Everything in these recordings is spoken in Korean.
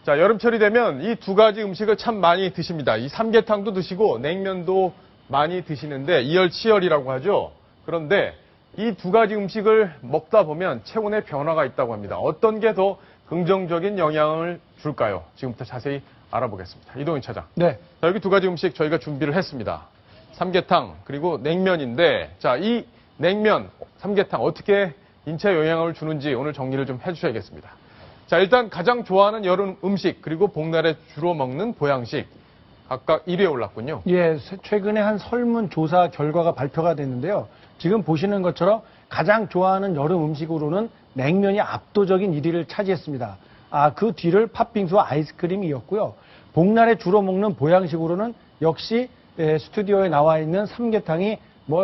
자, 여름철이 되면 이 두 가지 음식을 참 많이 드십니다. 이 삼계탕도 드시고 냉면도 많이 드시는데 이열치열이라고 하죠. 그런데 이 두 가지 음식을 먹다 보면 체온의 변화가 있다고 합니다. 어떤 게 더 긍정적인 영향을 줄까요? 지금부터 자세히 알아보겠습니다. 이동윤 차장. 네. 자, 여기 두 가지 음식 저희가 준비를 했습니다. 삼계탕 그리고 냉면인데 자, 이 냉면, 삼계탕 어떻게 인체에 영향을 주는지 오늘 정리를 좀 해주셔야겠습니다. 자, 일단 가장 좋아하는 여름 음식 그리고 복날에 주로 먹는 보양식 각각 1위에 올랐군요. 예, 최근에 한 설문조사 결과가 발표가 됐는데요. 지금 보시는 것처럼 가장 좋아하는 여름 음식으로는 냉면이 압도적인 1위를 차지했습니다. 그 뒤를 팥빙수와 아이스크림이 이었고요. 복날에 주로 먹는 보양식으로는 역시 스튜디오에 나와 있는 삼계탕이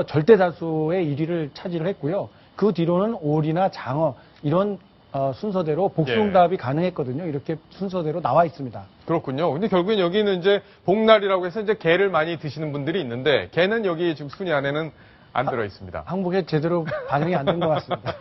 절대 다수의 1위를 차지를 했고요. 그 뒤로는 오리나 장어 이런 순서대로 복숭답이 가능했거든요. 이렇게 순서대로 나와 있습니다. 그렇군요. 근데 결국엔 여기는 이제 복날이라고 해서 이제 게를 많이 드시는 분들이 있는데 게는 여기 지금 순위 안에는 안 들어 있습니다. 항목에 제대로 반영이 안 된 것 같습니다.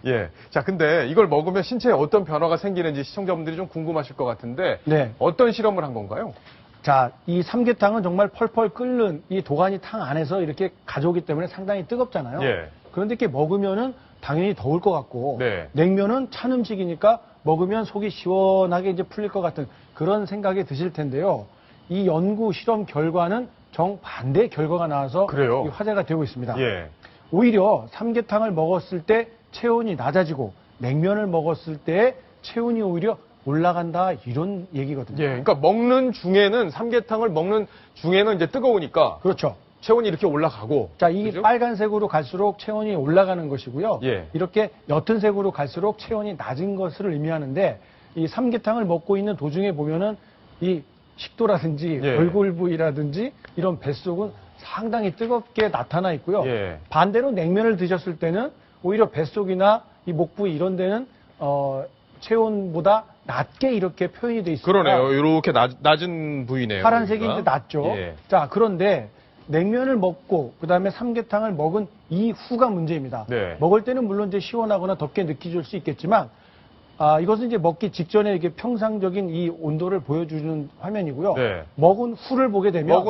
예. 자, 근데 이걸 먹으면 신체에 어떤 변화가 생기는지 시청자분들이 좀 궁금하실 것 같은데 네. 어떤 실험을 한 건가요? 자, 이 삼계탕은 정말 펄펄 끓는 이 도가니 탕 안에서 이렇게 가져오기 때문에 상당히 뜨겁잖아요. 예. 그런데 이렇게 먹으면은 당연히 더울 것 같고 네. 냉면은 찬 음식이니까 먹으면 속이 시원하게 이제 풀릴 것 같은 그런 생각이 드실 텐데요. 이 연구 실험 결과는 정반대의 결과가 나와서 그래요? 화제가 되고 있습니다. 예. 오히려 삼계탕을 먹었을 때 체온이 낮아지고 냉면을 먹었을 때 체온이 오히려 올라간다 이런 얘기거든요. 예. 그러니까 먹는 중에는 삼계탕을 먹는 중에는 이제 뜨거우니까 그렇죠. 체온이 이렇게 올라가고. 자, 이 그죠? 빨간색으로 갈수록 체온이 올라가는 것이고요. 예. 이렇게 옅은 색으로 갈수록 체온이 낮은 것을 의미하는데 이 삼계탕을 먹고 있는 도중에 보면은 이 식도라든지 예. 얼굴 부위라든지 이런 뱃속은 상당히 뜨겁게 나타나 있고요. 예. 반대로 냉면을 드셨을 때는 오히려 뱃속이나 이 목 부위 이런 데는 체온보다 낮게 이렇게 표현이 돼 있습니다. 그러네요. 이렇게 낮은 부위네요. 파란색이 여기가. 이제 낮죠. 예. 자, 그런데 냉면을 먹고 그다음에 삼계탕을 먹은 이후가 문제입니다. 네. 먹을 때는 물론 이제 시원하거나 덥게 느껴질 수 있겠지만 이것은 이제 먹기 직전에 이게 평상적인 이 온도를 보여주는 화면이고요. 네. 먹은 후를 보게 되면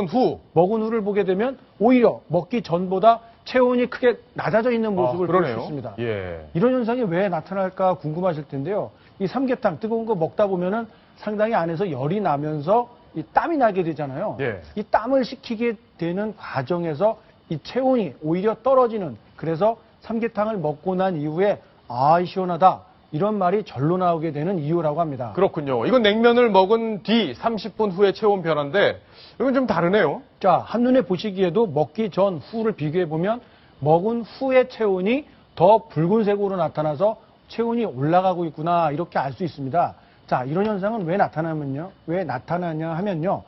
먹은 후를 보게 되면 오히려 먹기 전보다 체온이 크게 낮아져 있는 모습을 볼 수 있습니다. 예. 이런 현상이 왜 나타날까 궁금하실 텐데요. 이 삼계탕 뜨거운 거 먹다 보면은 상당히 안에서 열이 나면서 이 땀이 나게 되잖아요. 예. 이 땀을 식히게 되는 과정에서 이 체온이 오히려 떨어지는 그래서 삼계탕을 먹고 난 이후에 시원하다 이런 말이 절로 나오게 되는 이유라고 합니다. 그렇군요. 이건 냉면을 먹은 뒤 30분 후의 체온 변화인데 이건 좀 다르네요. 자, 한눈에 보시기에도 먹기 전 후를 비교해 보면 먹은 후의 체온이 더 붉은색으로 나타나서 체온이 올라가고 있구나 이렇게 알 수 있습니다. 자, 이런 현상은 왜 나타나냐 하면요.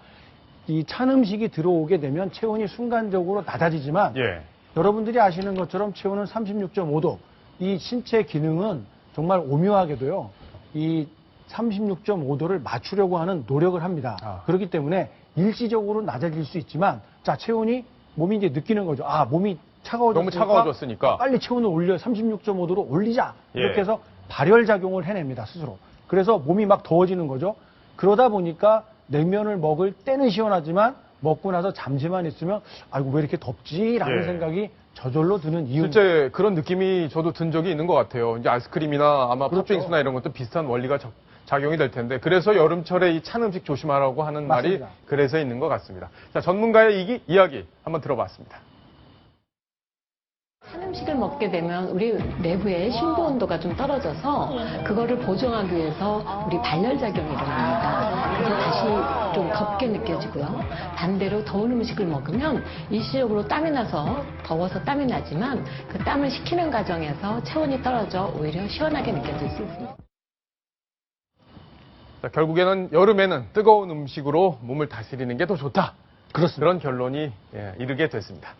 이 찬 음식이 들어오게 되면 체온이 순간적으로 낮아지지만 예. 여러분들이 아시는 것처럼 체온은 36.5도. 이 신체 기능은 정말 오묘하게도요. 이 36.5도를 맞추려고 하는 노력을 합니다. 그렇기 때문에 일시적으로 낮아질 수 있지만 자, 체온이 몸이 이제 느끼는 거죠. 몸이 차가워졌으니까 너무 차가워졌으니까 빨리 체온을 올려 36.5도로 올리자. 이렇게 예. 해서 발열 작용을 해냅니다. 스스로. 그래서 몸이 막 더워지는 거죠. 그러다 보니까 냉면을 먹을 때는 시원하지만 먹고 나서 잠시만 있으면 아이고 왜 이렇게 덥지라는 예. 생각이 저절로 드는 이유입니다. 실제 그런 느낌이 저도 든 적이 있는 것 같아요. 이제 아이스크림이나 아마 그렇죠. 팥빙수나 이런 것도 비슷한 원리가 작용이 될 텐데 그래서 여름철에 이 찬 음식 조심하라고 하는 맞습니다. 말이 그래서 있는 것 같습니다. 자, 전문가의 이야기 한번 들어봤습니다. 찬 음식을 먹게 되면 우리 내부의 심부 온도가 좀 떨어져서 그거를 보정하기 위해서 우리 발열작용이 일어납니다. 그래서 다시 좀 덥게 느껴지고요. 반대로 더운 음식을 먹으면 일시적으로 땀이 나서 더워서 땀이 나지만 그 땀을 식히는 과정에서 체온이 떨어져 오히려 시원하게 느껴질 수 있습니다. 자, 결국에는 여름에는 뜨거운 음식으로 몸을 다스리는 게 더 좋다. 그렇습니다. 그런 결론이 이르게 됐습니다.